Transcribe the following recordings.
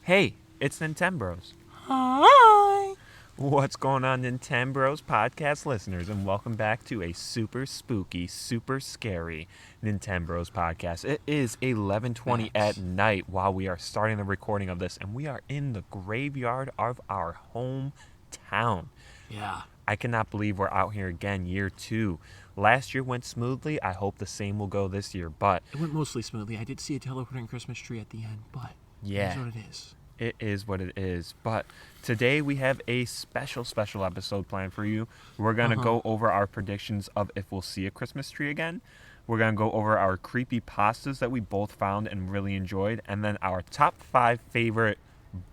Hey, it's Nintenbros. Hi! What's going on, Nintenbros podcast listeners, and welcome back to a super spooky, super scary Nintenbros podcast. It is 11:20 at night while we are starting the recording of this, and we are in the graveyard of our hometown. Yeah. I cannot believe we're out here again, year 2. Last year went smoothly. I hope the same will go this year, but It went mostly smoothly. I did see a teleporting Christmas tree at the end, but yeah. It is what it is. It is what it is. But today we have a special episode planned for you. We're going to go over our predictions of if we'll see a Christmas tree again. We're going to go over our creepy pastas that we both found and really enjoyed. And then our top 5 favorite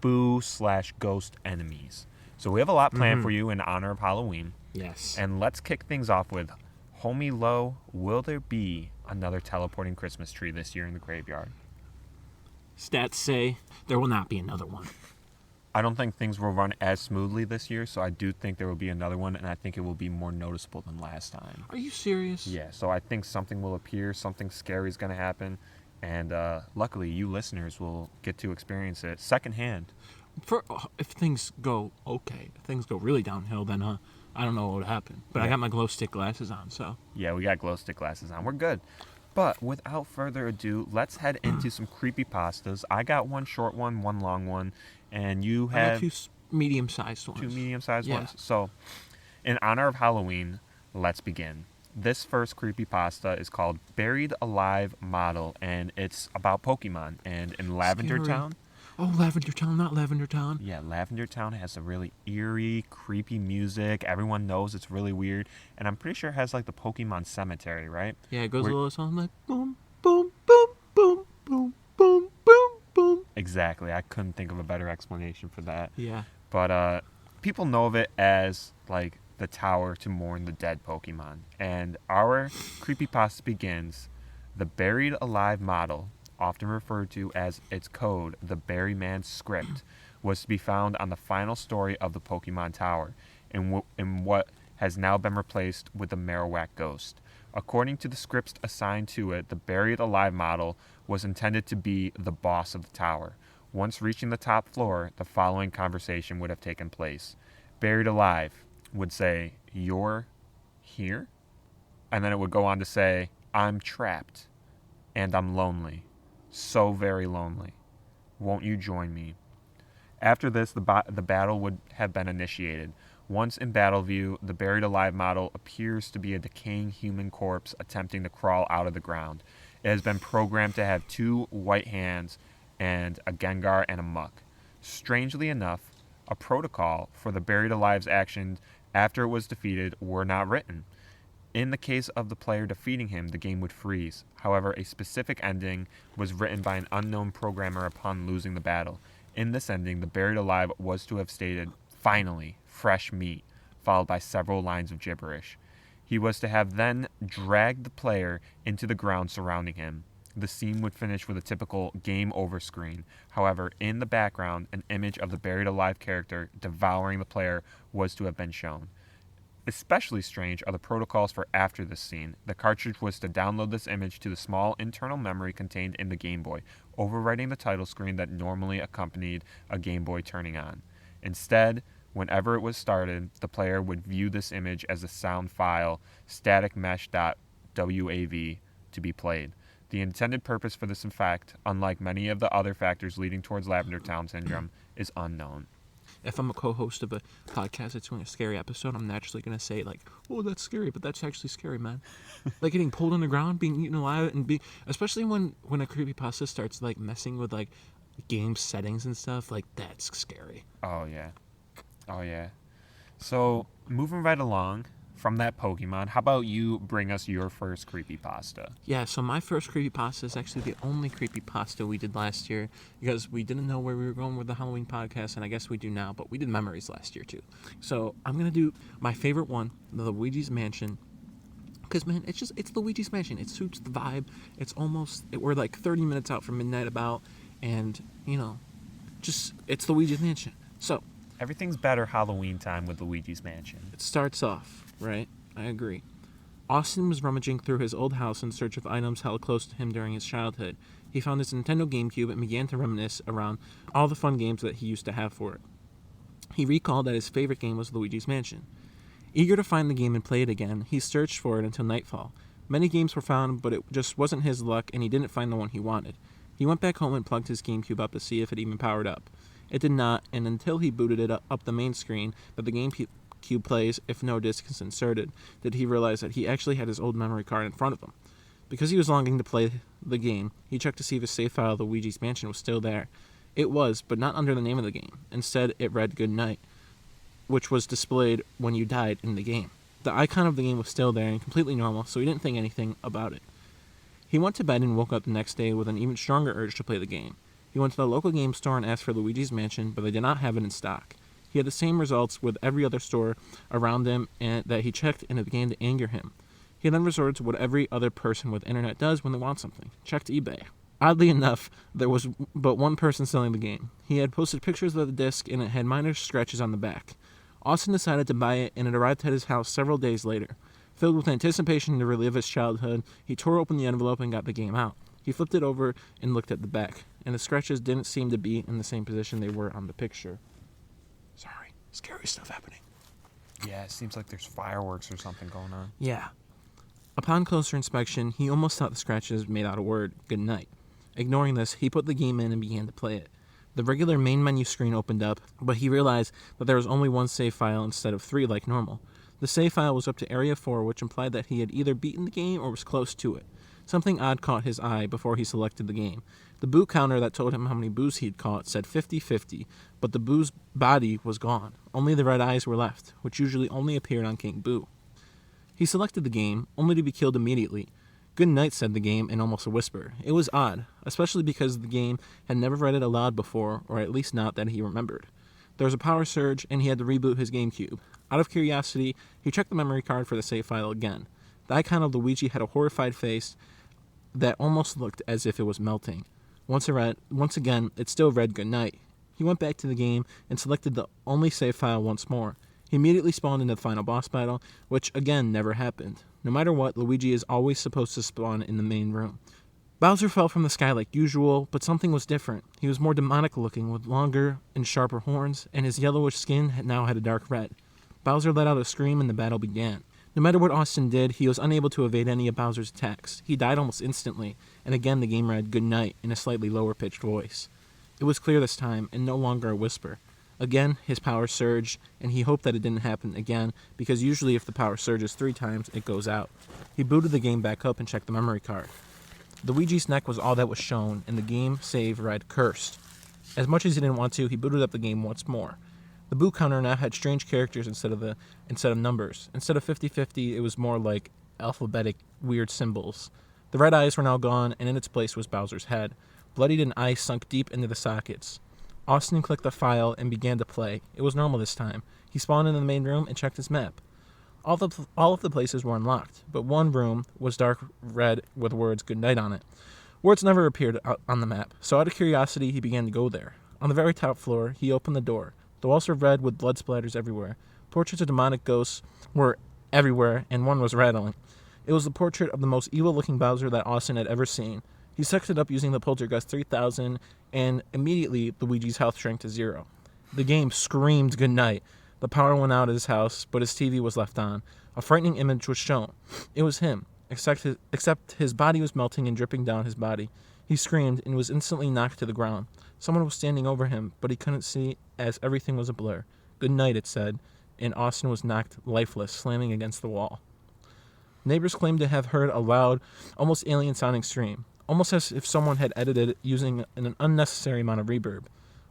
boo/ghost enemies. So we have a lot planned for you in honor of Halloween. Yes. And let's kick things off with, Homie Low, will there be another teleporting Christmas tree this year in the graveyard? Stats say there will not be another one. I don't think things will run as smoothly this year, so I do think there will be another one, and I think it will be more noticeable than last time. Are you serious? Yeah, so I think something will appear, something scary is going to happen, and luckily you listeners will get to experience it secondhand. If things go okay, if things go really downhill, then I don't know what would happen. But Yeah. I got my glow stick glasses on, so. Yeah, we got glow stick glasses on. We're good. But without further ado, let's head into some creepypastas. I got one short one long one, and you I have got two medium-sized ones. 2 medium-sized Yeah. ones. So, in honor of Halloween, let's begin. This first creepypasta is called Buried Alive Model, and it's about Pokemon. And in Lavender Scary. Town... Oh, Lavender Town, not Lavender Town. Yeah, Lavender Town has a really eerie, creepy music. Everyone knows it's really weird. And I'm pretty sure it has, like, the Pokemon cemetery, right? Yeah, it goes a little something like boom, boom, boom, boom, boom, boom, boom, boom. Exactly. I couldn't think of a better explanation for that. Yeah. But people know of it as, like, the tower to mourn the dead Pokemon. And our creepypasta begins, the Buried Alive Model, often referred to as its code, the Berryman script, was to be found on the final story of the Pokemon Tower, in what has now been replaced with the Marowak Ghost. According to the scripts assigned to it, the Buried Alive Model was intended to be the boss of the tower. Once reaching the top floor, the following conversation would have taken place. Buried Alive would say, "You're here?" And then it would go on to say, "I'm trapped, and I'm lonely. So very lonely. Won't you join me?" After this, the battle would have been initiated. Once in battle view, the Buried Alive Model appears to be a decaying human corpse attempting to crawl out of the ground. It has been programmed to have 2 white hands and a Gengar and a Muck. Strangely enough, a protocol for the Buried Alive's actions after it was defeated were not written. In the case of the player defeating him, the game would freeze. However, a specific ending was written by an unknown programmer upon losing the battle. In this ending, the Buried Alive was to have stated, "Finally, fresh meat," followed by several lines of gibberish. He was to have then dragged the player into the ground surrounding him. The scene would finish with a typical game over screen. However, in the background, an image of the Buried Alive character devouring the player was to have been shown. Especially strange are the protocols for after this scene. The cartridge was to download this image to the small internal memory contained in the Game Boy, overwriting the title screen that normally accompanied a Game Boy turning on. Instead, whenever it was started, the player would view this image as a sound file, static mesh.wav, to be played. The intended purpose for this effect, unlike many of the other factors leading towards Lavender Town Syndrome, is unknown. If I'm a co-host of a podcast that's doing a scary episode, I'm naturally going to say, like, "Oh, that's scary," but that's actually scary, man. Like getting pulled on the ground, being eaten alive, and especially when a creepypasta starts, like, messing with, like, game settings and stuff, like, that's scary. Oh, yeah. So, moving right along from that Pokemon, how about you bring us your first creepypasta? Yeah, so my first creepypasta is actually the only creepypasta we did last year because we didn't know where we were going with the Halloween podcast, and I guess we do now, but we did memories last year too. So I'm going to do my favorite one, the Luigi's Mansion. Because, man, it's Luigi's Mansion. It suits the vibe. We're like 30 minutes out from midnight about, and, it's Luigi's Mansion. So Everything's better Halloween time with Luigi's Mansion. it starts off, right? I agree. Austin was rummaging through his old house in search of items held close to him during his childhood. He found his Nintendo GameCube and began to reminisce around all the fun games that he used to have for it. He recalled that his favorite game was Luigi's Mansion. Eager to find the game and play it again, he searched for it until nightfall. Many games were found, but it just wasn't his luck, and he didn't find the one he wanted. He went back home and plugged his GameCube up to see if it even powered up. It did not, and until he booted it up the main screen that the GameCube plays if no disc is inserted, did he realize that he actually had his old memory card in front of him. Because he was longing to play the game, he checked to see if his save file of Luigi's Mansion was still there. It was, but not under the name of the game. Instead, it read Good Night, which was displayed when you died in the game. The icon of the game was still there and completely normal, so he didn't think anything about it. He went to bed and woke up the next day with an even stronger urge to play the game. He went to the local game store and asked for Luigi's Mansion, but they did not have it in stock. He had the same results with every other store around him and that he checked, and it began to anger him. He then resorted to what every other person with internet does when they want something: checked eBay. Oddly enough, there was but one person selling the game. He had posted pictures of the disc, and it had minor scratches on the back. Austin decided to buy it, and it arrived at his house several days later. Filled with anticipation to relive his childhood, he tore open the envelope and got the game out. He flipped it over and looked at the back, and the scratches didn't seem to be in the same position they were on the picture. Sorry, scary stuff happening. Yeah, it seems like there's fireworks or something going on. Yeah. Upon closer inspection, he almost thought the scratches made out a word, Good Night. Ignoring this, he put the game in and began to play it. The regular main menu screen opened up, but he realized that there was only one save file instead of 3 like normal. The save file was up to Area 4, which implied that he had either beaten the game or was close to it. Something odd caught his eye before he selected the game. The boo counter that told him how many boos he'd caught said 50-50, but the boo's body was gone. Only the red eyes were left, which usually only appeared on King Boo. He selected the game, only to be killed immediately. Good night, said the game in almost a whisper. It was odd, especially because the game had never read it aloud before, or at least not that he remembered. There was a power surge, and he had to reboot his GameCube. Out of curiosity, he checked the memory card for the save file again. The icon of Luigi had a horrified face that almost looked as if it was melting. Once again, it still read Good Night. He went back to the game and selected the only save file once more. He immediately spawned into the final boss battle, which again never happened. No matter what, Luigi is always supposed to spawn in the main room. Bowser fell from the sky like usual, but something was different. He was more demonic looking, with longer and sharper horns, and his yellowish skin now had a dark red. Bowser let out a scream and the battle began. No matter what Austin did, he was unable to evade any of Bowser's attacks. He died almost instantly, and again the game read Good Night in a slightly lower-pitched voice. It was clear this time, and no longer a whisper. Again, his power surged, and he hoped that it didn't happen again, because usually if the power surges 3 times, it goes out. He booted the game back up and checked the memory card. Luigi's neck was all that was shown, and the game save read Cursed. As much as he didn't want to, he booted up the game once more. The boo counter now had strange characters instead of numbers. Instead of 50-50, it was more like alphabetic weird symbols. The red eyes were now gone, and in its place was Bowser's head. Bloodied and ice sunk deep into the sockets. Austin clicked the file and began to play. It was normal this time. He spawned into the main room and checked his map. All of the places were unlocked, but one room was dark red with words Good Night on it. Words never appeared on the map, so out of curiosity he began to go there. On the very top floor, he opened the door. The walls were red with blood splatters everywhere. Portraits of demonic ghosts were everywhere, and one was rattling. It was the portrait of the most evil-looking Bowser that Austin had ever seen. He sucked it up using the Poltergust 3000, and immediately Luigi's health shrank to 0. The game screamed Good Night. The power went out at his house, but his TV was left on. A frightening image was shown. It was him, except his body was melting and dripping down his body. He screamed and was instantly knocked to the ground. Someone was standing over him, but he couldn't see as everything was a blur. Good night, it said, and Austin was knocked lifeless, slamming against the wall. Neighbors claimed to have heard a loud, almost alien-sounding scream, almost as if someone had edited it using an unnecessary amount of reverb.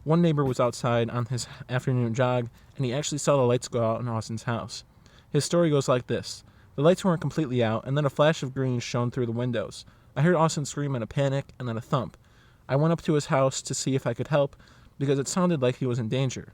One neighbor was outside on his afternoon jog, and he actually saw the lights go out in Austin's house. His story goes like this. The lights weren't completely out, and then a flash of green shone through the windows. I heard Austin scream in a panic, and then a thump. I went up to his house to see if I could help, because it sounded like he was in danger.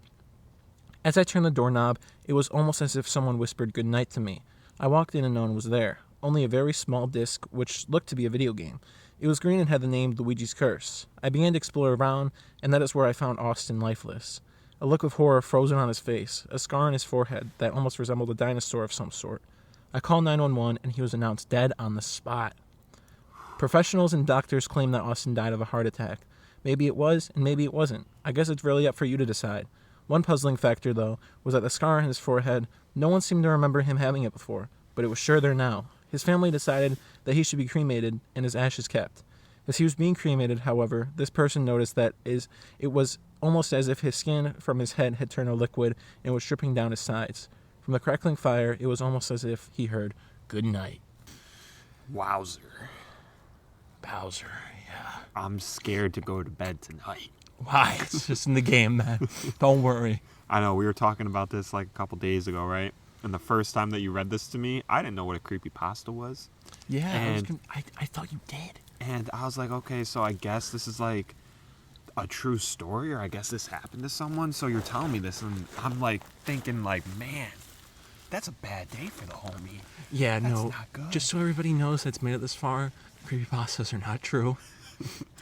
As I turned the doorknob, it was almost as if someone whispered good night to me. I walked in and no one was there, only a very small disc, which looked to be a video game. It was green and had the name Luigi's Curse. I began to explore around, and that is where I found Austin lifeless. A look of horror frozen on his face, a scar on his forehead that almost resembled a dinosaur of some sort. I called 911, and he was announced dead on the spot. Professionals and doctors claim that Austin died of a heart attack. Maybe it was, and maybe it wasn't. I guess it's really up for you to decide. One puzzling factor, though, was that the scar on his forehead, no one seemed to remember him having it before, but it was sure there now. His family decided that he should be cremated and his ashes kept. As he was being cremated, however, this person noticed that it was almost as if his skin from his head had turned to liquid and was dripping down his sides. From the crackling fire, it was almost as if he heard, "Good night." Wowzer. Bowser, yeah. I'm scared to go to bed tonight. Why? It's just in the game, man. Don't worry. I know, we were talking about this like a couple days ago, right? And the first time that you read this to me, I didn't know what a creepypasta was. Yeah, I thought you did. And I was like, okay, so I guess this is like a true story, or I guess this happened to someone. So you're telling me this, and I'm like thinking like, man, that's a bad day for the homie. Yeah, That's no. not good. Just so everybody knows that's made it this far, creepypastas are not true.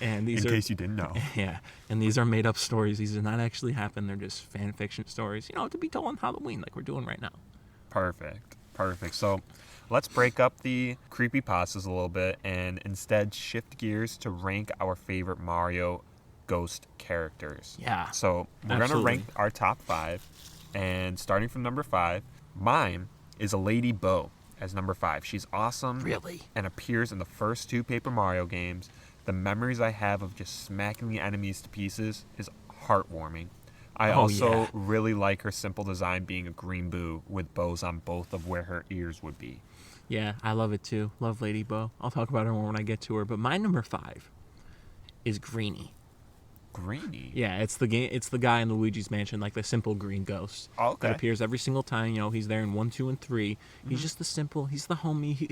And these In are, case you didn't know. Yeah, and these are made up stories. These did not actually happen. They're just fan fiction stories, to be told on Halloween like we're doing right now. Perfect. So let's break up the creepypastas a little bit and instead shift gears to rank our favorite Mario ghost characters. Yeah. So we're going to absolutely. rank our top 5. And starting from number 5, mine is a Lady Bo as number 5. She's awesome. Really? And appears in the first 2 Paper Mario games. The memories I have of just smacking the enemies to pieces is heartwarming. I also really like her simple design being a green boo with bows on both of where her ears would be. Yeah, I love it too. Love Lady Bo. I'll talk about her more when I get to her. But my number 5 is Greenie. Greenie? Yeah, it's the guy in Luigi's Mansion, like the simple green ghost. Oh, okay. That appears every single time. He's there in 1, 2, and 3. Mm-hmm. He's just he's the homie.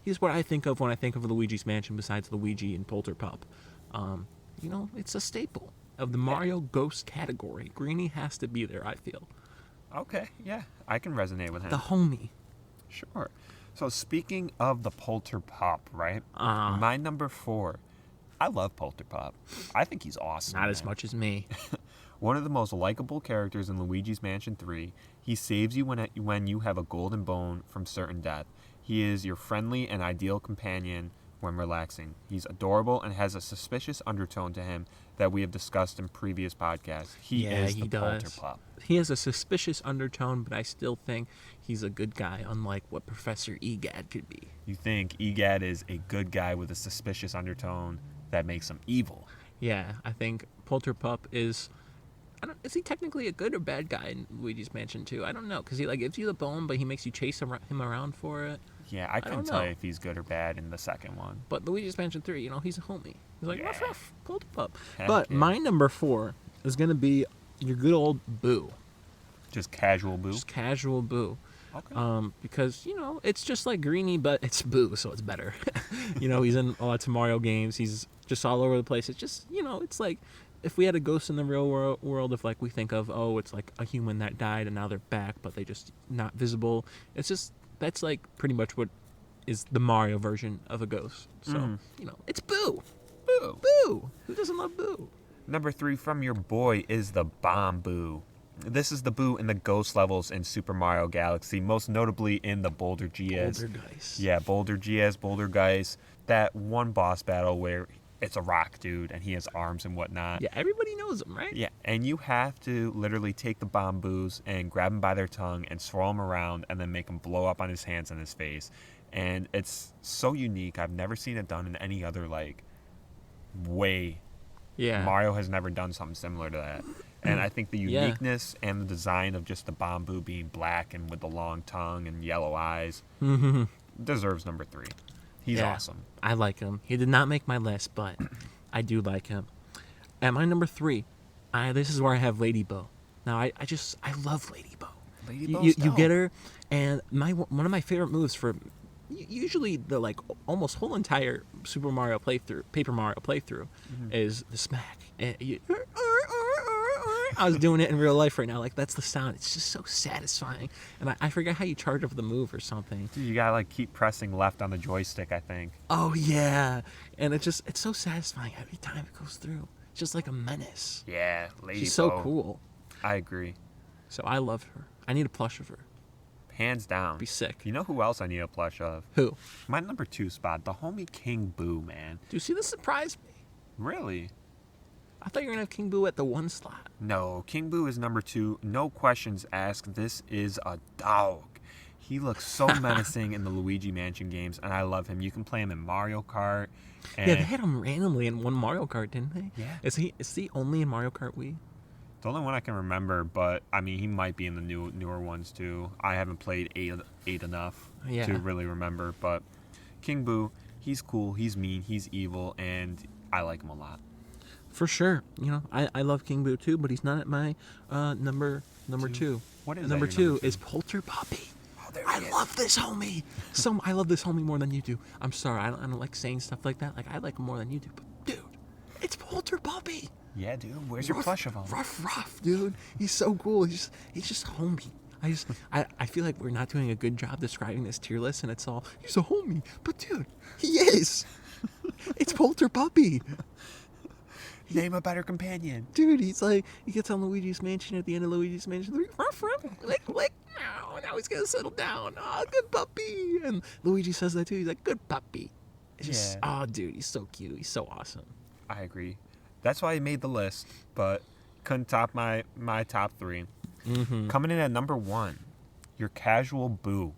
He's what I think of when I think of Luigi's Mansion. Besides Luigi and Polterpup, it's a staple of the Mario ghost category. Greenie has to be there, I feel. Okay, yeah, I can resonate with him. The homie. Sure. So speaking of the Polterpup, right? My number 4. I love Polterpup. I think he's awesome. Not as much as me. One of the most likable characters in Luigi's Mansion 3. He saves you when you have a golden bone from certain death. He is your friendly and ideal companion when relaxing. He's adorable and has a suspicious undertone to him that we have discussed in previous podcasts. He is the Polterpup. He has a suspicious undertone, but I still think he's a good guy, unlike what Professor Egad could be. You think Egad is a good guy with a suspicious undertone that makes him evil? Yeah, I think Polterpup is... is he technically a good or bad guy in Luigi's Mansion 2? I don't know, because he gives you the bone, but he makes you chase him around for it. Yeah, I couldn't tell you if he's good or bad in the second one. But Luigi's Mansion 3, he's a homie. He's like, ruff, ruff, Polterpup. Heck But yeah. my number 4 is going to be your good old Boo. Just casual Boo? Just casual Boo. Okay. Because, it's just like Greenie, but it's Boo, so it's better. He's in lots of Mario games. He's just all over the place. It's just, it's like if we had a ghost in the real world, if we think of, it's like a human that died and now they're back, but they just not visible. It's just, that's like pretty much what is the Mario version of a ghost. So, it's Boo. Boo. Boo. Who doesn't love Boo? Number 3 from your boy is the Bomb Boo. This is the Boo in the ghost levels in Super Mario Galaxy, most notably in the Boulder GS. Bouldergeist. Yeah, Boulder GS, Bouldergeist. That one boss battle where it's a rock dude and he has arms and whatnot. Yeah, everybody knows him, right? Yeah, and you have to literally take the Bomb Boos and grab them by their tongue and swirl them around and then make them blow up on his hands and his face. And it's so unique. I've never seen it done in any other, way. Yeah. Mario has never done something similar to that. And I think the uniqueness and the design of just the Bomb Boo being black and with the long tongue and yellow eyes deserves number 3. He's awesome. I like him. He did not make my list, but I do like him. At my number 3, this is where I have Lady Bo. Now, I love Lady Bo. Lady Bo's You get her, and one of my favorite moves for usually the almost whole entire Paper Mario playthrough is the smack. And I was doing it in real life right now. That's the sound. It's just so satisfying. And I forget how you charge up the move or something. Dude, you gotta keep pressing left on the joystick, I think. Oh yeah, and it's so satisfying every time it goes through. It's just like a menace. Yeah, Lady She's Bo. so cool. I agree. So I love her. I need a plush of her. hands down. Be sick. You know who else I need a plush of? Who? My number 2 spot, the homie King Boo, man. Do you see this surprise me? Really? I thought you were going to have King Boo at the 1 slot. No, King Boo is number 2. No questions asked. This is a dog. He looks so menacing in the Luigi Mansion games, and I love him. You can play him in Mario Kart. And Yeah, they had him randomly in one Mario Kart, didn't they? Yeah. Is he only in Mario Kart Wii? The only one I can remember, but I mean, he might be in the newer ones too. I haven't played 8 enough to really remember, but King Boo, he's cool, he's mean, he's evil, and I like him a lot. For sure. You know, I love King Boo too, but he's not at my number 2. What is number that, 2 is Polter Puppy. Oh, there I love this homie. I love this homie more than you do. I'm sorry, I don't like saying stuff like that. Like, I like him more than you do, but dude, it's Polter Puppy. Yeah, dude. Where's your plush of him? Rough, dude. He's so cool. He's just homie. I feel like we're not doing a good job describing this tier list, and it's all, he's a homie. But dude, he is. It's Polter Puppy. Name a better companion. Dude, he's like, he gets on Luigi's Mansion at the end of Luigi's Mansion. Ruff, lick. Now he's gonna settle down. Oh, good puppy. And Luigi says that too. He's like, good puppy. It's just, oh, dude, he's so cute. He's so awesome. I agree. That's why he made the list, but couldn't top my top 3. Mm-hmm. Coming in at number 1, your casual Boo.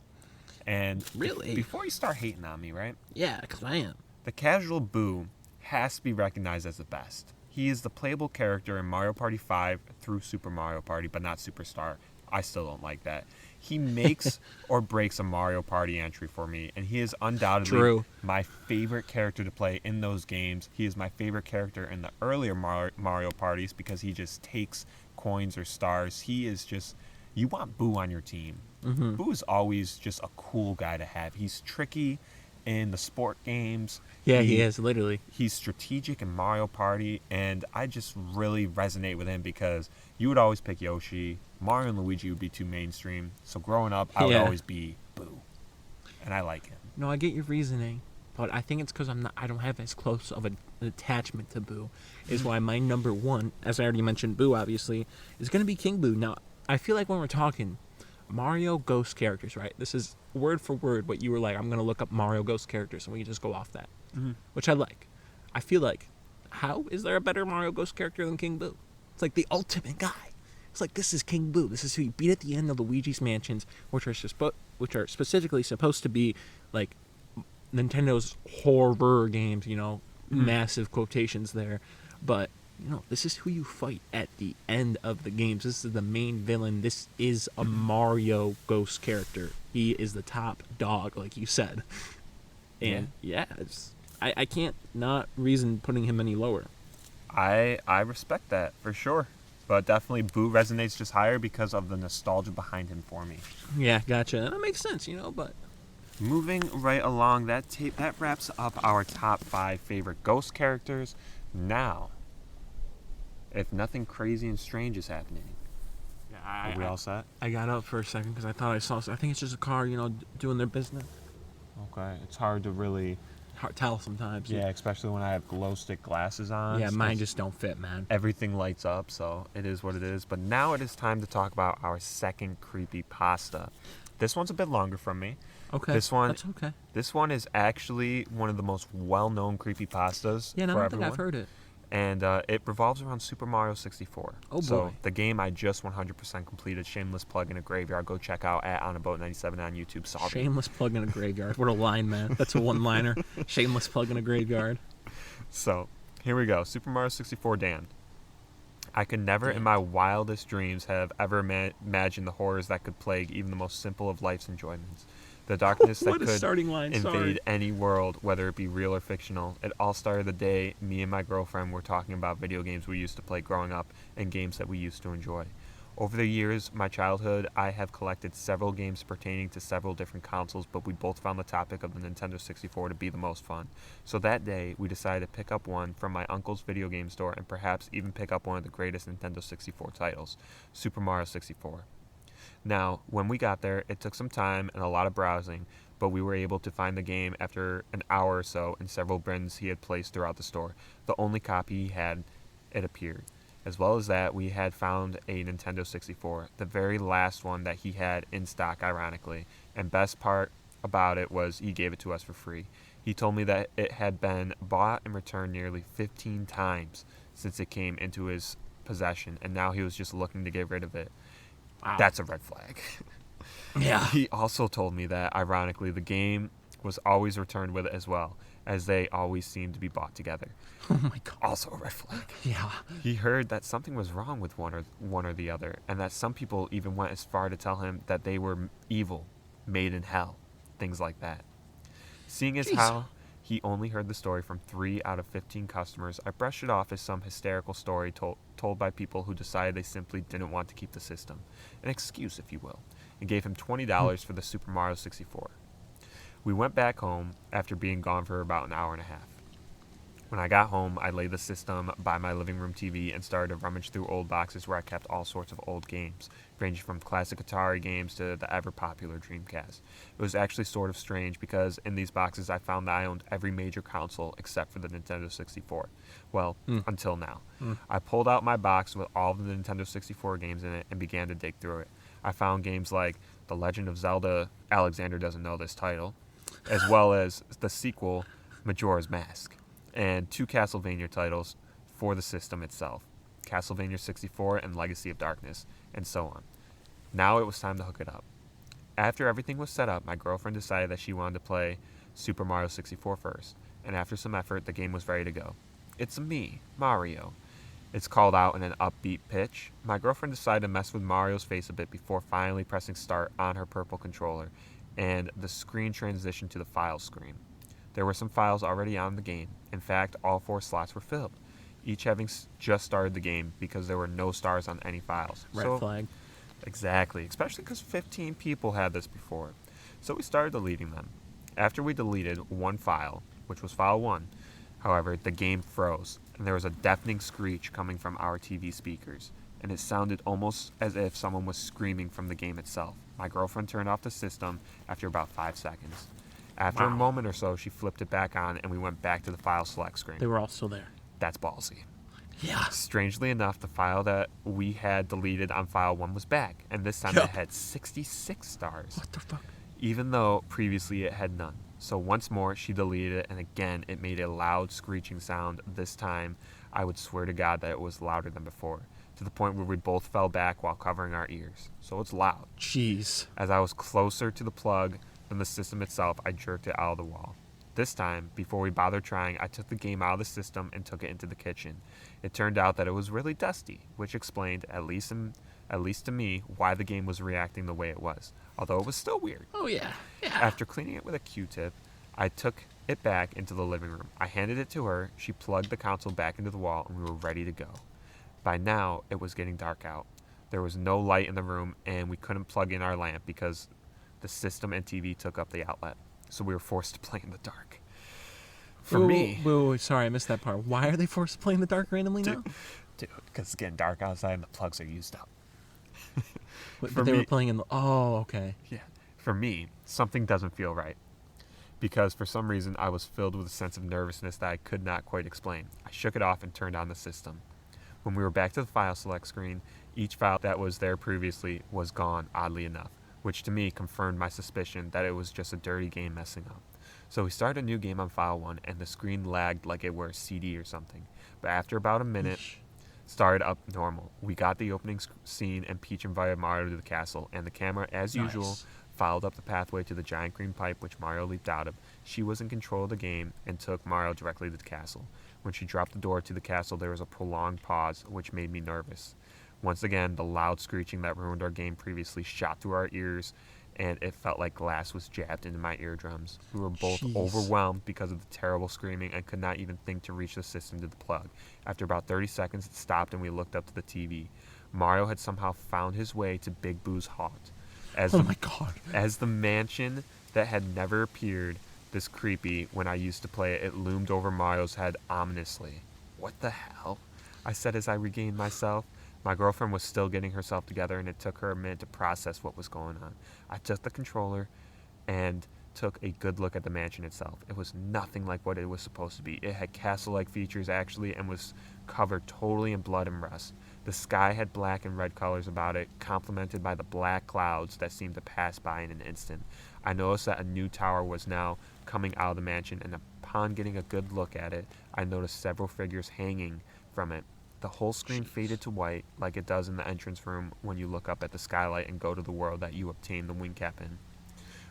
And really, before you start hating on me, right? Yeah, because I am. The casual Boo has to be recognized as the best. He is the playable character in Mario Party 5 through Super Mario Party, but not Superstar. I still don't like that. He makes or breaks a Mario Party entry for me, and he is undoubtedly my favorite character to play in those games. He is my favorite character in the earlier Mario Parties because he just takes coins or stars. He is just, you want Boo on your team. Mm-hmm. Boo is always just a cool guy to have. He's tricky in the sport games. Yeah, he is, literally. He's strategic in Mario Party, and I just really resonate with him because you would always pick Yoshi. Mario and Luigi would be too mainstream. So growing up, I would always be Boo. And I like him. No, I get your reasoning, but I think it's because I don't have as close of an attachment to Boo. Is why my number 1, as I already mentioned, Boo, obviously, is going to be King Boo. Now, I feel like when we're talking Mario Ghost characters, right? This is word for word what you were like, I'm going to look up Mario Ghost characters, and we can just go off that. Mm-hmm. Which I like. I feel like, how is there a better Mario Ghost character than King Boo? It's like the ultimate guy. It's like, this is King Boo. This is who you beat at the end of Luigi's Mansions, which are specifically supposed to be like Nintendo's horror games, you know, massive quotations there. But, you know, this is who you fight at the end of the games. This is the main villain. This is a Mario Ghost character. He is the top dog, like you said. And I can't not reason putting him any lower. I respect that for sure. But definitely Boo resonates just higher because of the nostalgia behind him for me. Yeah, gotcha. That makes sense, you know, but moving right along, that wraps up our top 5 favorite ghost characters. Now, if nothing crazy and strange is happening, are we all set? I got up for a second because I thought I saw. I think it's just a car, you know, doing their business. Okay, it's hard to really tell sometimes. Yeah, especially when I have glow stick glasses on. Yeah, mine just don't fit, man. Everything lights up, so it is what it is. But now it is time to talk about our second creepypasta. This one's a bit longer from me. Okay, that's okay. This one is actually one of the most well-known creepypastas for everyone. Yeah, I don't think I've heard it. And it revolves around Super Mario 64. Oh, boy. So the game I just 100% completed. Shameless plug in a graveyard. Go check out at On a Boat 97 on YouTube. Shameless plug in a graveyard. What a line, man. That's a one-liner. Shameless plug in a graveyard. So here we go. Super Mario 64 Dan. I could never in my wildest dreams have ever imagined the horrors that could plague even the most simple of life's enjoyments. The darkness that could invade any world, whether it be real or fictional. It all started the day me and my girlfriend were talking about video games we used to play growing up and games that we used to enjoy. Over the years, my childhood, I have collected several games pertaining to several different consoles, but we both found the topic of the Nintendo 64 to be the most fun. So that day, we decided to pick up one from my uncle's video game store and perhaps even pick up one of the greatest Nintendo 64 titles, Super Mario 64. Now, when we got there, it took some time and a lot of browsing, but we were able to find the game after an hour or so in several bins he had placed throughout the store. The only copy he had, it appeared. As well as that, we had found a Nintendo 64, the very last one that he had in stock, ironically. And best part about it was he gave it to us for free. He told me that it had been bought and returned nearly 15 times since it came into his possession, and now he was just looking to get rid of it. Wow. That's a red flag. Yeah. He also told me that, ironically, the game was always returned with it as well, as they always seemed to be bought together. Oh my god. Also a red flag. Yeah. He heard that something was wrong with one or the other, and that some people even went as far to tell him that they were evil, made in hell, things like that. Seeing as Jeez. how he only heard the story from 3 out of 15 customers, I brushed it off as some hysterical story told by people who decided they simply didn't want to keep the system. An excuse, if you will, and gave him $20 for the Super Mario 64. We went back home after being gone for about an hour and a half. When I got home, I laid the system by my living room TV and started to rummage through old boxes where I kept all sorts of old games, ranging from classic Atari games to the ever-popular Dreamcast. It was actually sort of strange because in these boxes I found that I owned every major console except for the Nintendo 64. Well, until now. I pulled out my box with all of the Nintendo 64 games in it and began to dig through it. I found games like The Legend of Zelda, Alexander doesn't know this title, as well as the sequel, Majora's Mask, and 2 Castlevania titles for the system itself, Castlevania 64 and Legacy of Darkness, and so on. Now it was time to hook it up. After everything was set up, my girlfriend decided that she wanted to play Super Mario 64 first, and after some effort, the game was ready to go. It's me, Mario. It's called out in an upbeat pitch. My girlfriend decided to mess with Mario's face a bit before finally pressing start on her purple controller, and the screen transitioned to the files screen. There were some files already on the game. In fact, all 4 slots were filled, each having just started the game because there were no stars on any files. Red flag. Exactly, especially because 15 people had this before. So we started deleting them. After we deleted one file, which was file 1, however, the game froze, and there was a deafening screech coming from our TV speakers, and it sounded almost as if someone was screaming from the game itself. My girlfriend turned off the system after about 5 seconds. After a moment or so, she flipped it back on, and we went back to the file select screen. They were all still there. That's ballsy. Yeah. Strangely enough, the file that we had deleted on file 1 was back, and this time it had 66 stars. What the fuck? Even though previously it had none. So once more, she deleted it, and again, it made a loud screeching sound. This time, I would swear to God that it was louder than before, to the point where we both fell back while covering our ears. So it's loud. Jeez. As I was closer to the plug than the system itself, I jerked it out of the wall. This time, before we bothered trying, I took the game out of the system and took it into the kitchen. It turned out that it was really dusty, which explained, at least to me, why the game was reacting the way it was, although it was still weird. Oh, yeah. Yeah. After cleaning it with a Q-tip, I took it back into the living room. I handed it to her, she plugged the console back into the wall, and we were ready to go. By now, it was getting dark out. There was no light in the room, and we couldn't plug in our lamp because the system and TV took up the outlet. So we were forced to play in the dark. For me... Wait, sorry, I missed that part. Why are they forced to play in the dark randomly now? Dude, because it's getting dark outside and the plugs are used up. But they were playing in the... Oh, okay. Yeah. For me, something doesn't feel right. Because for some reason, I was filled with a sense of nervousness that I could not quite explain. I shook it off and turned on the system. When we were back to the file select screen, each file that was there previously was gone, oddly enough, which to me confirmed my suspicion that it was just a dirty game messing up. So we started a new game on file 1, and the screen lagged like it were a CD or something. But after about a minute, started up normal. We got the opening scene, and Peach invited Mario to the castle, and the camera, as usual, followed up the pathway to the giant green pipe which Mario leaped out of. She was in control of the game and took Mario directly to the castle. When she dropped the door to the castle, there was a prolonged pause, which made me nervous. Once again, the loud screeching that ruined our game previously shot through our ears, and it felt like glass was jabbed into my eardrums. We were both overwhelmed because of the terrible screaming and could not even think to reach the system to the plug. After about 30 seconds, it stopped and we looked up to the TV. Mario had somehow found his way to Big Boo's haunt. My God. As the mansion that had never appeared this creepy when I used to play it, it loomed over Mario's head ominously. What the hell? I said as I regained myself. My girlfriend was still getting herself together, and it took her a minute to process what was going on. I took the controller and took a good look at the mansion itself. It was nothing like what it was supposed to be. It had castle-like features actually and was covered totally in blood and rust. The sky had black and red colors about it, complemented by the black clouds that seemed to pass by in an instant. I noticed that a new tower was now coming out of the mansion, and upon getting a good look at it, I noticed several figures hanging from it. The whole screen faded to white, like it does in the entrance room when you look up at the skylight and go to the world that you obtained the wing cap in.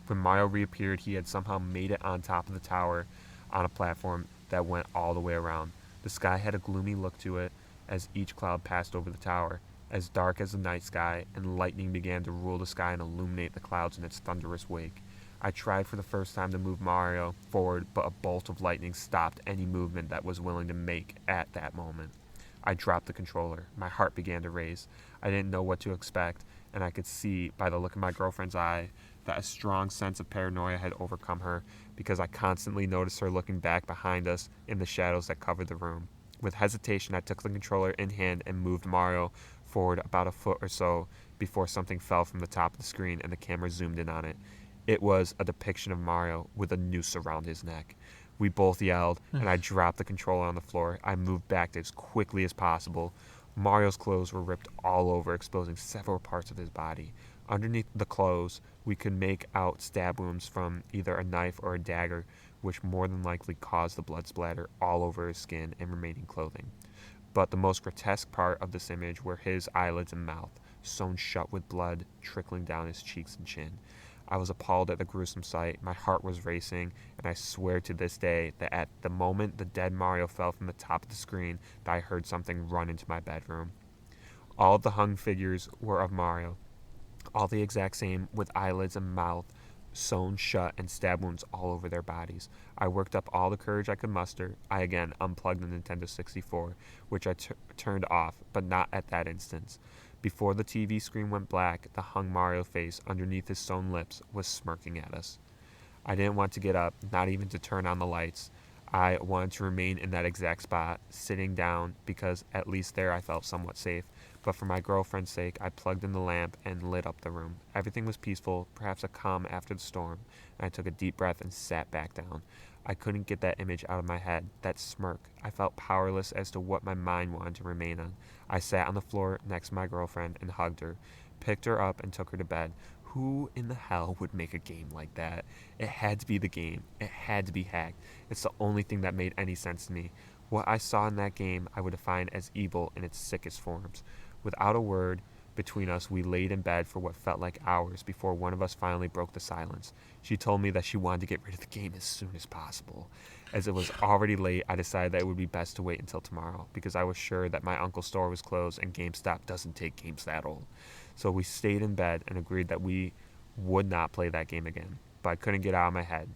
When Mario reappeared, he had somehow made it on top of the tower on a platform that went all the way around. The sky had a gloomy look to it as each cloud passed over the tower, as dark as the night sky, and lightning began to rule the sky and illuminate the clouds in its thunderous wake. I tried for the first time to move Mario forward, but a bolt of lightning stopped any movement that was willing to make at that moment. I dropped the controller. My heart began to race. I didn't know what to expect, and I could see by the look in my girlfriend's eye that a strong sense of paranoia had overcome her, because I constantly noticed her looking back behind us in the shadows that covered the room. With hesitation, I took the controller in hand and moved Mario forward about a foot or so before something fell from the top of the screen and the camera zoomed in on it. It was a depiction of Mario with a noose around his neck. We both yelled, and I dropped the controller on the floor. I moved back as quickly as possible. Mario's clothes were ripped all over, exposing several parts of his body. Underneath the clothes, we could make out stab wounds from either a knife or a dagger, which more than likely caused the blood splatter all over his skin and remaining clothing. But the most grotesque part of this image were his eyelids and mouth, sewn shut with blood trickling down his cheeks and chin. I was appalled at the gruesome sight. My heart was racing, and I swear to this day that at the moment the dead Mario fell from the top of the screen, that I heard something run into my bedroom. All of the hung figures were of Mario, all the exact same, with eyelids and mouth sewn shut and stab wounds all over their bodies. I worked up all the courage I could muster. I again unplugged the Nintendo 64, which I turned off, but not at that instance. Before the TV screen went black, the hung Mario face underneath his sewn lips was smirking at us. I didn't want to get up, not even to turn on the lights. I wanted to remain in that exact spot, sitting down, because at least there I felt somewhat safe. But for my girlfriend's sake, I plugged in the lamp and lit up the room. Everything was peaceful, perhaps a calm after the storm, and I took a deep breath and sat back down. I couldn't get that image out of my head, that smirk. I felt powerless as to what my mind wanted to remain on. I sat on the floor next to my girlfriend and hugged her, picked her up and took her to bed. Who in the hell would make a game like that? It had to be the game. It had to be hacked. It's the only thing that made any sense to me. What I saw in that game I would define as evil in its sickest forms. Without a word between us, we laid in bed for what felt like hours before one of us finally broke the silence. She told me that she wanted to get rid of the game as soon as possible. As it was already late, I decided that it would be best to wait until tomorrow, because I was sure that my uncle's store was closed and GameStop doesn't take games that old. So we stayed in bed and agreed that we would not play that game again, but I couldn't get it out of my head.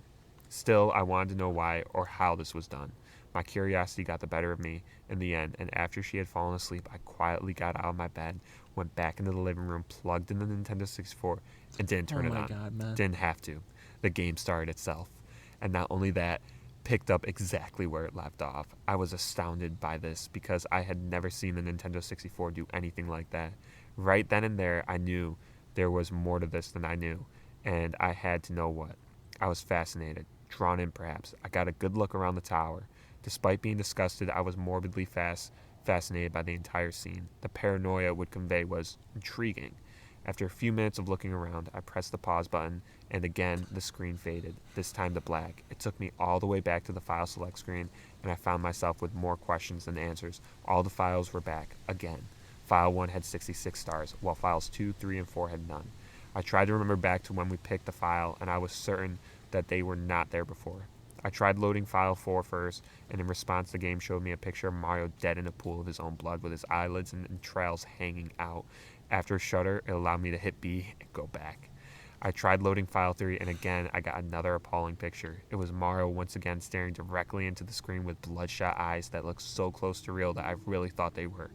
Still, I wanted to know why or how this was done. My curiosity got the better of me in the end, and after she had fallen asleep, I quietly got out of my bed, went back into the living room, plugged in the Nintendo 64, and didn't turn it on. God, man. Didn't have to. The game started itself. And not only that, picked up exactly where it left off. I was astounded by this because I had never seen the Nintendo 64 do anything like that. Right then and there, I knew there was more to this than I knew, and I had to know what. I was fascinated, drawn in perhaps. I got a good look around the tower. Despite being disgusted, I was morbidly fascinated by the entire scene. The paranoia would convey was intriguing. After a few minutes of looking around, I pressed the pause button, and again the screen faded, this time to black. It took me all the way back to the file select screen, and I found myself with more questions than answers. All the files were back, again. File 1 had 66 stars, while files 2, 3, and 4 had none. I tried to remember back to when we picked the file, and I was certain that they were not there before. I tried loading file 4 first, and in response the game showed me a picture of Mario dead in a pool of his own blood with his eyelids and entrails hanging out. After a shudder, it allowed me to hit B and go back. I tried loading file 3, and again I got another appalling picture. It was Mario once again staring directly into the screen with bloodshot eyes that looked so close to real that I really thought they were.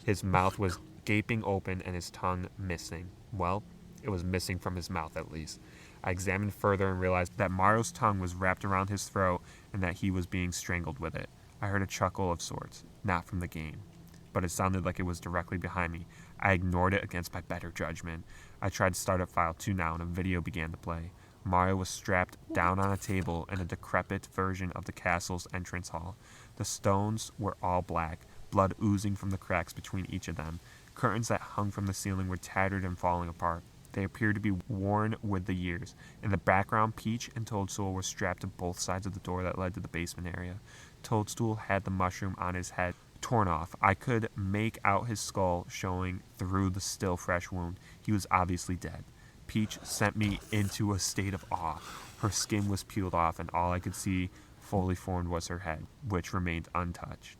His mouth was gaping open and his tongue missing. Well, it was missing from his mouth at least. I examined further and realized that Mario's tongue was wrapped around his throat and that he was being strangled with it. I heard a chuckle of sorts, not from the game, but it sounded like it was directly behind me. I ignored it against my better judgment. I tried to start up file 2 now and a video began to play. Mario was strapped down on a table in a decrepit version of the castle's entrance hall. The stones were all black, blood oozing from the cracks between each of them. Curtains that hung from the ceiling were tattered and falling apart. They appeared to be worn with the years. In the background, Peach and Toadstool were strapped to both sides of the door that led to the basement area. Toadstool had the mushroom on his head torn off. I could make out his skull showing through the still fresh wound. He was obviously dead. Peach sent me into a state of awe. Her skin was peeled off, and all I could see fully formed was her head, which remained untouched.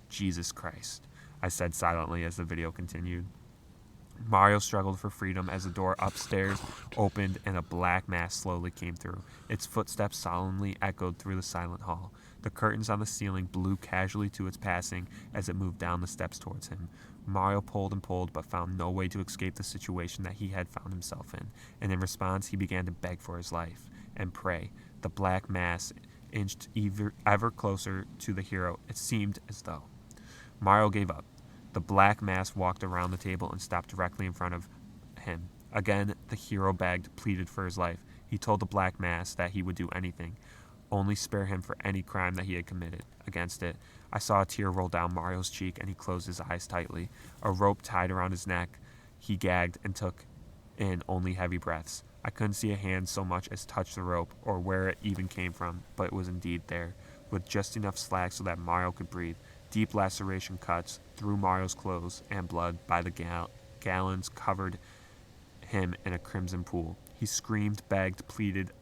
Jesus Christ, I said silently as the video continued. Mario struggled for freedom as the door upstairs opened and a black mass slowly came through. Its footsteps solemnly echoed through the silent hall. The curtains on the ceiling blew casually to its passing as it moved down the steps towards him. Mario pulled and pulled, but found no way to escape the situation that he had found himself in, and in response he began to beg for his life and pray. The black mass inched ever closer to the hero. It seemed as though Mario gave up. The black mass walked around the table and stopped directly in front of him. Again, the hero begged, pleaded for his life. He told the black mass that he would do anything, only spare him for any crime that he had committed against it. I saw a tear roll down Mario's cheek, and he closed his eyes tightly. A rope tied around his neck. He gagged and took in only heavy breaths. I couldn't see a hand so much as touch the rope, or where it even came from, but it was indeed there, with just enough slack so that Mario could breathe. Deep laceration cuts through Mario's clothes, and blood by the gallons covered him in a crimson pool. He screamed, begged, pleaded,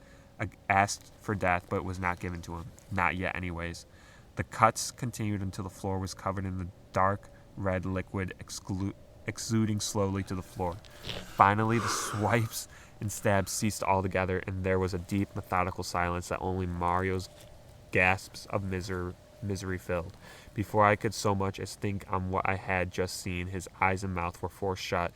asked for death, but it was not given to him. Not yet, anyways. The cuts continued until the floor was covered in the dark red liquid exuding slowly to the floor. Finally, the swipes and stabs ceased altogether, and there was a deep, methodical silence that only Mario's gasps of misery filled. Before I could so much as think on what I had just seen, his eyes and mouth were forced shut,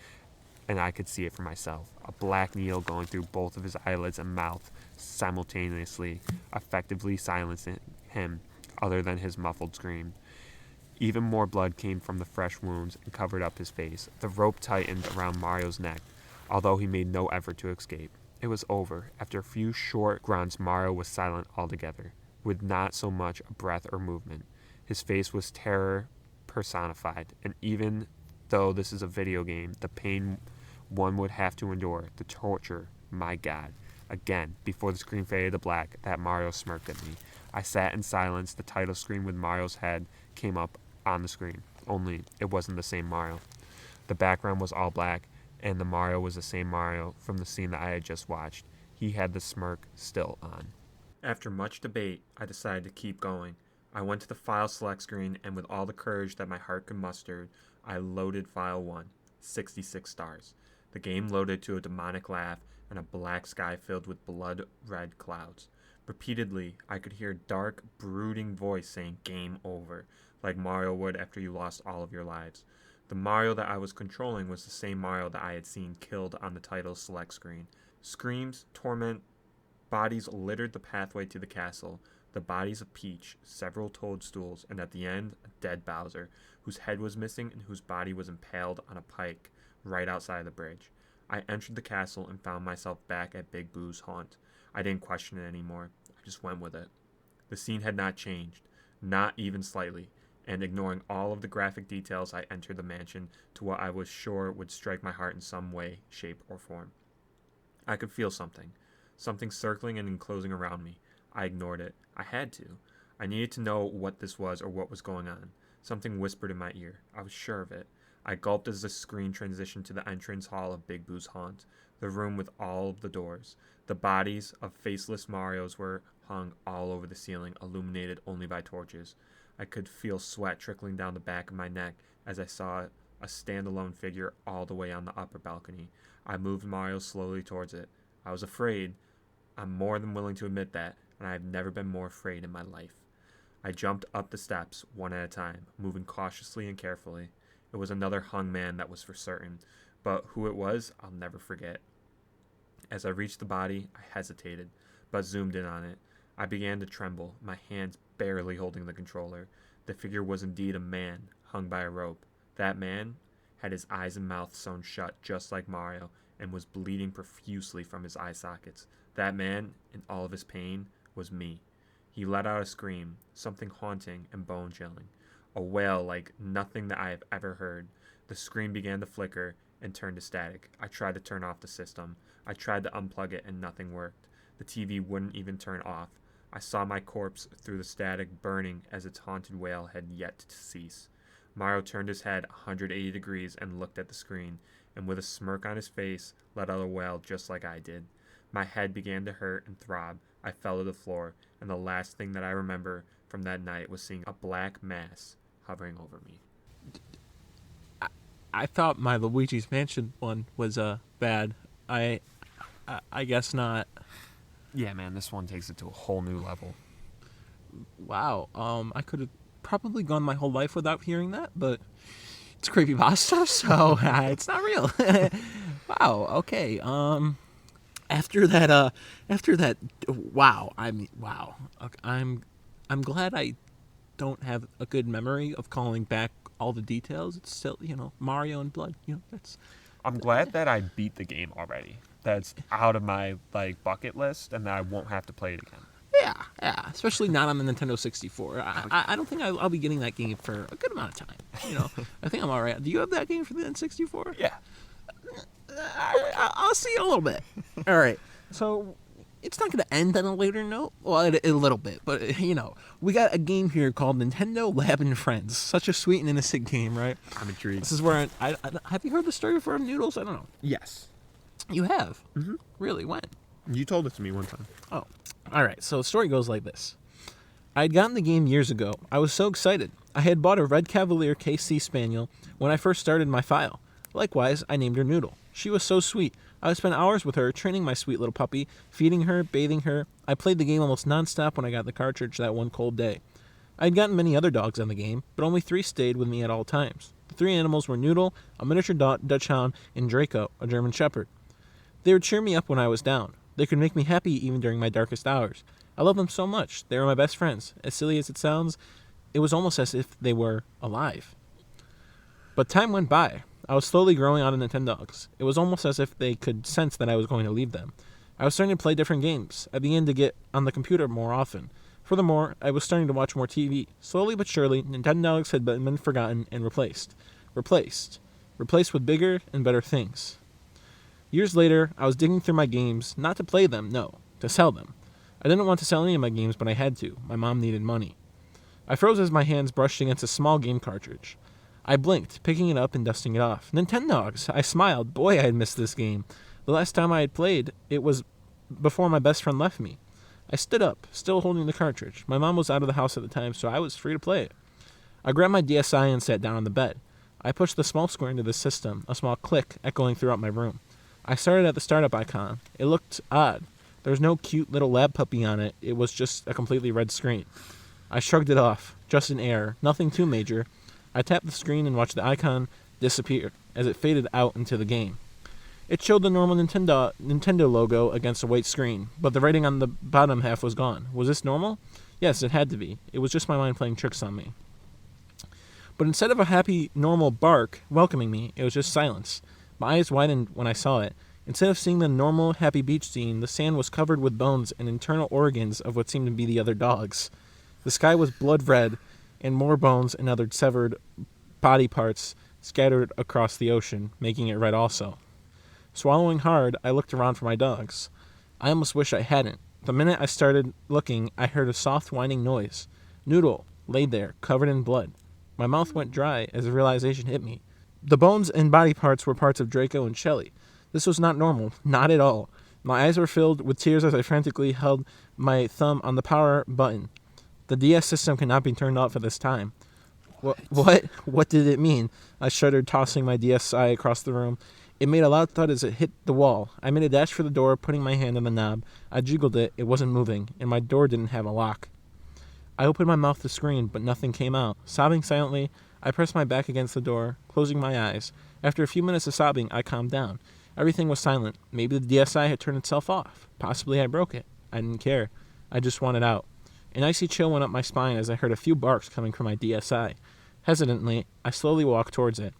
and I could see it for myself. A black needle going through both of his eyelids and mouth simultaneously, effectively silencing him, other than his muffled scream. Even more blood came from the fresh wounds and covered up his face. The rope tightened around Mario's neck, although he made no effort to escape. It was over. After a few short grunts, Mario was silent altogether, with not so much a breath or movement. His face was terror personified, and even though this is a video game, the pain one would have to endure, the torture, my God. Again, before the screen faded to black, that Mario smirked at me. I sat in silence. The title screen with Mario's head came up on the screen, only it wasn't the same Mario. The background was all black, and the Mario was the same Mario from the scene that I had just watched. He had the smirk still on. After much debate, I decided to keep going. I went to the file select screen, and with all the courage that my heart could muster, I loaded file 1, 66 stars. The game loaded to a demonic laugh and a black sky filled with blood-red clouds. Repeatedly, I could hear a dark, brooding voice saying game over, like Mario would after you lost all of your lives. The Mario that I was controlling was the same Mario that I had seen killed on the title select screen. Screams, torment, bodies littered the pathway to the castle. The bodies of Peach, several toadstools, and at the end, a dead Bowser, whose head was missing and whose body was impaled on a pike right outside the bridge. I entered the castle and found myself back at Big Boo's haunt. I didn't question it anymore. I just went with it. The scene had not changed, not even slightly, and ignoring all of the graphic details, I entered the mansion to what I was sure would strike my heart in some way, shape, or form. I could feel something circling and enclosing around me. I ignored it. I had to. I needed to know what this was or what was going on. Something whispered in my ear. I was sure of it. I gulped as the screen transitioned to the entrance hall of Big Boo's haunt, the room with all of the doors. The bodies of faceless Marios were hung all over the ceiling, illuminated only by torches. I could feel sweat trickling down the back of my neck as I saw a standalone figure all the way on the upper balcony. I moved Mario slowly towards it. I was afraid. I'm more than willing to admit that, and I have never been more afraid in my life. I jumped up the steps, one at a time, moving cautiously and carefully. It was another hung man, that was for certain, but who it was, I'll never forget. As I reached the body, I hesitated, but zoomed in on it. I began to tremble, my hands barely holding the controller. The figure was indeed a man, hung by a rope. That man had his eyes and mouth sewn shut just like Mario, and was bleeding profusely from his eye sockets. That man, in all of his pain, was me. He let out a scream, something haunting and bone-chilling. A wail like nothing that I have ever heard. The screen began to flicker and turn to static. I tried to turn off the system. I tried to unplug it and nothing worked. The TV wouldn't even turn off. I saw my corpse through the static burning as its haunted wail had yet to cease. Mario turned his head 180 degrees and looked at the screen, and with a smirk on his face, let out a wail just like I did. My head began to hurt and throb. I fell to the floor, and the last thing that I remember from that night was seeing a black mass hovering over me. I thought my Luigi's Mansion one was bad. I guess not. Yeah, man, this one takes it to a whole new level. Wow. I could have probably gone my whole life without hearing that, but it's creepypasta, so it's not real. Wow. Okay. After that, wow. I mean, wow. Okay, I'm glad I don't have a good memory of calling back all the details. It's still, Mario and blood. That's. I'm glad that I beat the game already. That's out of my bucket list, and that I won't have to play it again. Yeah. Especially not on the Nintendo 64. I don't think I'll be getting that game for a good amount of time. I think I'm all right. Do you have that game for the N64? Yeah. I'll see you in a little bit. All right. So it's not going to end on a later note. Well, a little bit, but we got a game here called Nintendo Lab and Friends. Such a sweet and innocent game, right? I'm intrigued. This is where I have you heard the story for Noodles? I don't know. Yes. You have? Mm-hmm. Really? When? You told it to me one time. Oh. All right. So the story goes like this. I had gotten the game years ago. I was so excited. I had bought a Red Cavalier KC Spaniel when I first started my file. Likewise, I named her Noodle. She was so sweet. I would spend hours with her, training my sweet little puppy, feeding her, bathing her. I played the game almost nonstop when I got the cartridge that one cold day. I had gotten many other dogs on the game, but only 3 stayed with me at all times. The 3 animals were Noodle, a miniature Dutch Hound, and Draco, a German Shepherd. They would cheer me up when I was down. They could make me happy even during my darkest hours. I love them so much. They were my best friends. As silly as it sounds, it was almost as if they were alive. But time went by. I was slowly growing out of Nintendogs. It was almost as if they could sense that I was going to leave them. I was starting to play different games. I began to get on the computer more often. Furthermore, I was starting to watch more TV. Slowly but surely, Nintendogs had been forgotten and replaced. Replaced with bigger and better things. Years later, I was digging through my games, not to play them, no, to sell them. I didn't want to sell any of my games, but I had to. My mom needed money. I froze as my hands brushed against a small game cartridge. I blinked, picking it up and dusting it off. Nintendogs! I smiled. Boy, I had missed this game. The last time I had played, it was before my best friend left me. I stood up, still holding the cartridge. My mom was out of the house at the time, so I was free to play it. I grabbed my DSi and sat down on the bed. I pushed the small square into the system, a small click echoing throughout my room. I started at the startup icon. It looked odd. There was no cute little lab puppy on it. It was just a completely red screen. I shrugged it off. Just an error. Nothing too major. I tapped the screen and watched the icon disappear as it faded out into the game. It showed the normal Nintendo logo against a white screen, but the writing on the bottom half was gone. Was this normal? Yes, it had to be. It was just my mind playing tricks on me. But instead of a happy, normal bark welcoming me, it was just silence. My eyes widened when I saw it. Instead of seeing the normal, happy beach scene, the sand was covered with bones and internal organs of what seemed to be the other dogs. The sky was blood red, and more bones and other severed body parts scattered across the ocean, making it red also. Swallowing hard, I looked around for my dogs. I almost wish I hadn't. The minute I started looking, I heard a soft whining noise. Noodle lay there, covered in blood. My mouth went dry as a realization hit me. The bones and body parts were parts of Draco and Shelly. This was not normal, not at all. My eyes were filled with tears as I frantically held my thumb on the power button. The DS system cannot be turned off at this time. What? What did it mean? I shuddered, tossing my DSi across the room. It made a loud thud as it hit the wall. I made a dash for the door, putting my hand on the knob. I jiggled it. It wasn't moving, and my door didn't have a lock. I opened my mouth to scream, but nothing came out. Sobbing silently, I pressed my back against the door, closing my eyes. After a few minutes of sobbing, I calmed down. Everything was silent. Maybe the DSi had turned itself off. Possibly I broke it. I didn't care. I just wanted out. An icy chill went up my spine as I heard a few barks coming from my DSi. Hesitantly, I slowly walked towards it.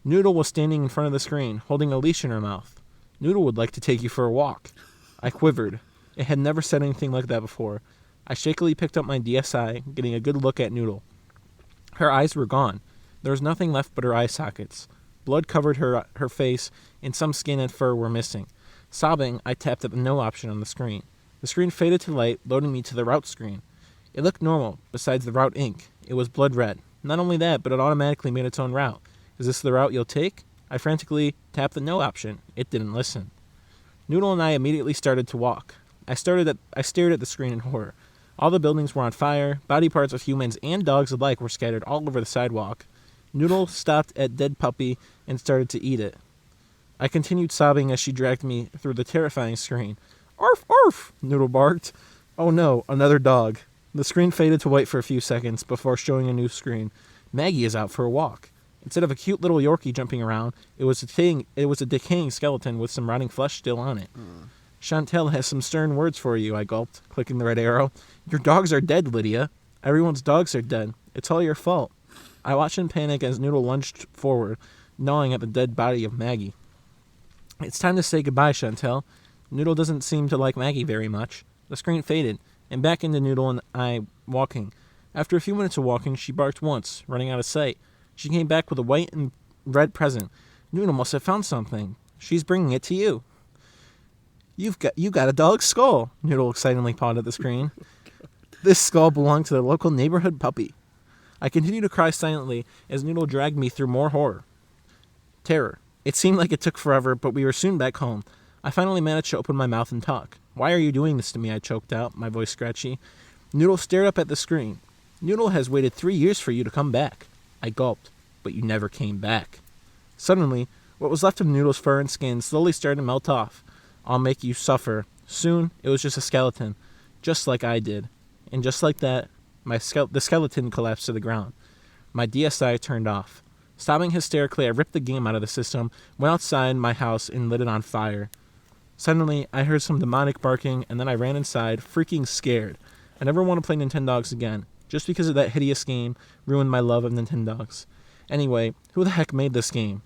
Noodle was standing in front of the screen, holding a leash in her mouth. Noodle would like to take you for a walk. I quivered. It had never said anything like that before. I shakily picked up my DSi, getting a good look at Noodle. Her eyes were gone. There was nothing left but her eye sockets. Blood covered her face, and some skin and fur were missing. Sobbing, I tapped at the no option on the screen. The screen faded to light, loading me to the route screen. It looked normal, besides the route ink. It was blood red. Not only that, but it automatically made its own route. Is this the route you'll take? I frantically tapped the no option. It didn't listen. Noodle and I immediately started to walk. I stared at the screen in horror. All the buildings were on fire. Body parts of humans and dogs alike were scattered all over the sidewalk. Noodle stopped at dead puppy and started to eat it. I continued sobbing as she dragged me through the terrifying screen. Arf, arf, Noodle barked. Oh no, another dog. The screen faded to white for a few seconds before showing a new screen. Maggie is out for a walk. Instead of a cute little Yorkie jumping around, it was a decaying skeleton with some rotting flesh still on it. Chantel has some stern words for you, I gulped, clicking the red arrow. Your dogs are dead, Lydia. Everyone's dogs are dead. It's all your fault. I watched in panic as Noodle lunged forward, gnawing at the dead body of Maggie. It's time to say goodbye, Chantel. Noodle doesn't seem to like Maggie very much. The screen faded, and back into Noodle and I walking. After a few minutes of walking, she barked once, running out of sight. She came back with a white and red present. Noodle must have found something. She's bringing it to you. You got a dog's skull, Noodle excitedly pawed at the screen. This skull belonged to the local neighborhood puppy. I continued to cry silently as Noodle dragged me through more terror. It seemed like it took forever, but we were soon back home. I finally managed to open my mouth and talk. Why are you doing this to me? I choked out, my voice scratchy. Noodle stared up at the screen. Noodle has waited 3 years for you to come back. I gulped, but you never came back. Suddenly, what was left of Noodle's fur and skin slowly started to melt off. I'll make you suffer. Soon, it was just a skeleton, just like I did. And just like that, the skeleton collapsed to the ground. My DSi turned off. Stopping hysterically, I ripped the game out of the system, went outside my house, and lit it on fire. Suddenly, I heard some demonic barking, and then I ran inside, freaking scared. I never want to play Nintendogs again, just because of that hideous game ruined my love of Nintendogs. Anyway, who the heck made this game?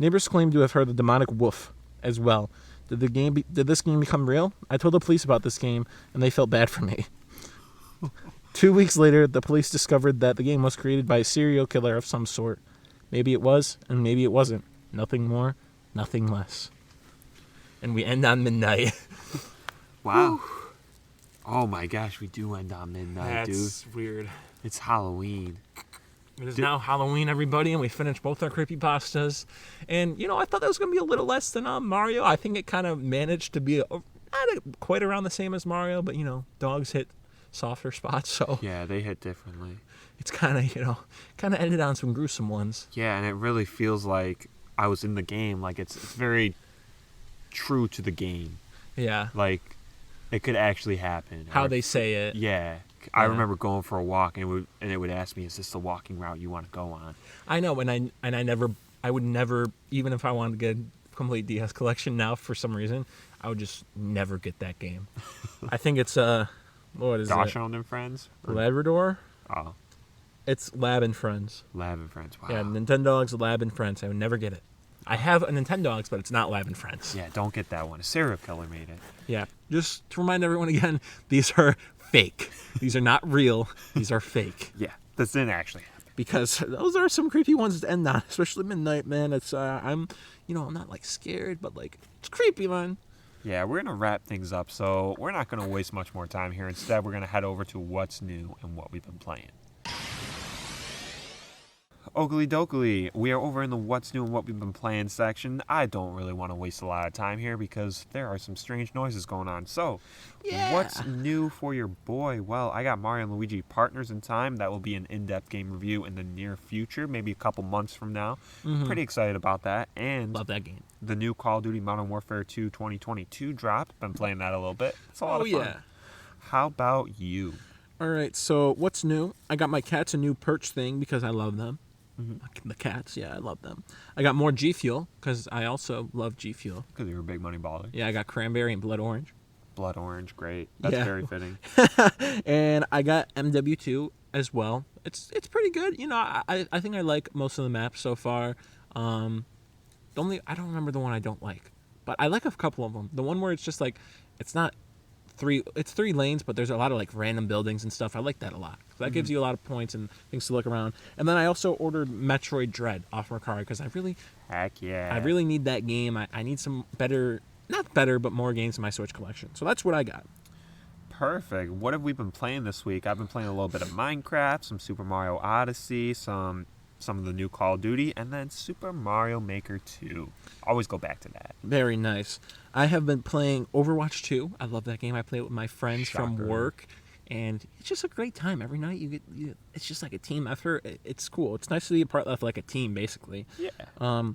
Neighbors claim to have heard the demonic woof as well. Did this game become real? I told the police about this game, and they felt bad for me. 2 weeks later, the police discovered that the game was created by a serial killer of some sort. Maybe it was, and maybe it wasn't. Nothing more, nothing less. And we end on midnight. Wow. Oh my gosh, we do end on midnight, dude. That's weird. It's Halloween. It is now Halloween, everybody, and we finished both our creepypastas. And, I thought that was going to be a little less than Mario. I think it kind of managed to be not quite around the same as Mario, but, dogs hit softer spots, so... Yeah, they hit differently. It's kind of ended on some gruesome ones. Yeah, and it really feels like I was in the game. Like, it's very true to the game. Yeah. Like, it could actually happen. How they say it. Yeah. I remember going for a walk, and it would ask me, "Is this the walking route you want to go on?" I know, and I would never, even if I wanted to get a complete DS collection now for some reason, I would just never get that game. I think it's what is Dachshund and Friends? Labrador? Oh. It's Lab and Friends. Lab and Friends, wow. Yeah, Nintendogs, Lab and Friends. I would never get it. I have a Nintendogs, but it's not Lab and Friends. Yeah, don't get that one. A serial killer made it. Yeah, just to remind everyone again, these are fake. These are not real. These are fake. Yeah, this didn't actually happen. Because those are some creepy ones to end on, especially midnight, man. It's I'm not like scared, but like it's creepy, man. Yeah, we're gonna wrap things up, so we're not gonna waste much more time here. Instead, we're gonna head over to what's new and what we've been playing. Oakley dokley, we are over in the what's new and what we've been playing section. I don't really want to waste a lot of time here because there are some strange noises going on. So, What's new for your boy? Well, I got Mario and Luigi Partners in Time. That will be an in-depth game review in the near future, maybe a couple months from now. Mm-hmm. Pretty excited about that. And love that game. The new Call of Duty Modern Warfare 2 2022 dropped. Been playing that a little bit. It's a lot of fun. Yeah. How about you? All right, so what's new? I got my cats a new perch thing because I love them. Mm-hmm. The cats, yeah, I love them. I got more G Fuel because I also love G Fuel. Because you're a big money baller. Yeah, I got cranberry and blood orange. Blood orange, great. That's very fitting. And I got MW2 as well. It's pretty good. I think I like most of the maps so far. I don't remember the one I don't like, but I like a couple of them. The one where it's just like, it's not it's 3 lanes, but there's a lot of like random buildings and stuff. I like that a lot. That gives you a lot of points and things to look around. And then I also ordered Metroid Dread off Mercari because Heck yeah. I really need that game. I need some better, not better, but more games in my Switch collection. So that's what I got. Perfect. What have we been playing this week? I've been playing a little bit of Minecraft, some Super Mario Odyssey, some of the new Call of Duty, and then Super Mario Maker 2. Always go back to that. Very nice. I have been playing Overwatch 2. I love that game. I play it with my friends from work, and it's just a great time. Every night it's just like a team effort. It's cool. It's nice to be a part of like a team, basically. Yeah.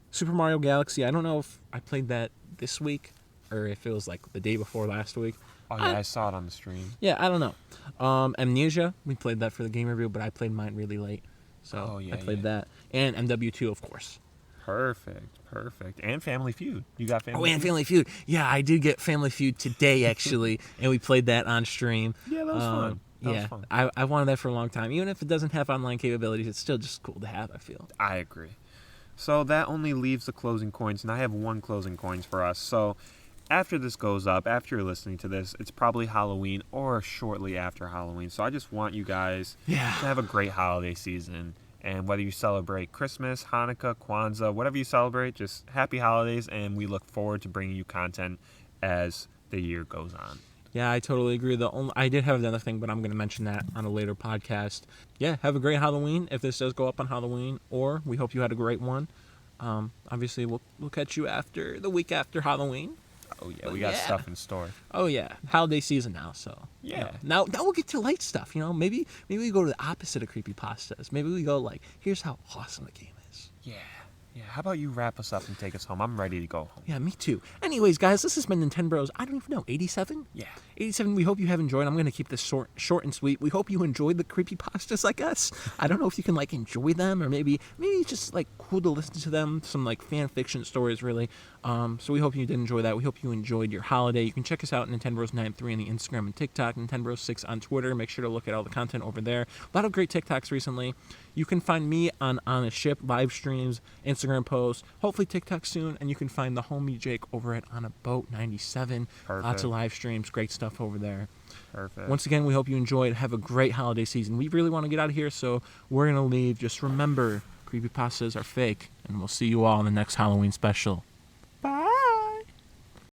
Super Mario Galaxy. I don't know if I played that this week or if it was like the day before last week. Oh yeah, I saw it on the stream. Yeah, I don't know. Amnesia. We played that for the game review, but I played mine really late. So I played that. And MW2, of course. Perfect. And Family Feud. You got Family Feud? And Family Feud. Yeah, I did get Family Feud today, actually, and we played that on stream. Yeah, that was fun. That was fun. I wanted that for a long time. Even if it doesn't have online capabilities, it's still just cool to have, I feel. I agree. So that only leaves the closing coins, and I have 1 closing coins for us. So after this goes up, after you're listening to this, it's probably Halloween or shortly after Halloween. So I just want you guys to have a great holiday season. And whether you celebrate Christmas, Hanukkah, Kwanzaa, whatever you celebrate, just happy holidays. And we look forward to bringing you content as the year goes on. Yeah, I totally agree. I did have another thing, but I'm going to mention that on a later podcast. Yeah, have a great Halloween if this does go up on Halloween, or we hope you had a great one. Obviously, we'll catch you after the week after Halloween. Oh, yeah, we got stuff in store. Oh, yeah, holiday season now, so. Yeah. Now we'll get to light stuff, Maybe we go to the opposite of creepypastas. Maybe we go like, here's how awesome the game is. Yeah. How about you wrap us up and take us home? I'm ready to go home. Yeah, me too. Anyways, guys, this has been Nintenbros. I don't even know, 87? Yeah. 87. We hope you have enjoyed. I'm going to keep this short and sweet. We hope you enjoyed the creepypastas like us. I don't know if you can like enjoy them or maybe it's just like cool to listen to them. Some like fan fiction stories, really. So we hope you did enjoy that. We hope you enjoyed your holiday. You can check us out at Nintenbros93 on the Instagram and TikTok, Nintenbros6 on Twitter. Make sure to look at all the content over there. A lot of great TikToks recently. You can find me on Onaship live streams, Instagram posts, hopefully TikTok soon, and you can find the homie Jake over at On a Boat 97. Perfect. Lots of live streams, great stuff over there. Perfect. Once again, we hope you enjoyed. Have a great holiday season. We really want to get out of here, so we're going to leave. Just remember, creepypastas are fake, and we'll see you all in the next Halloween special.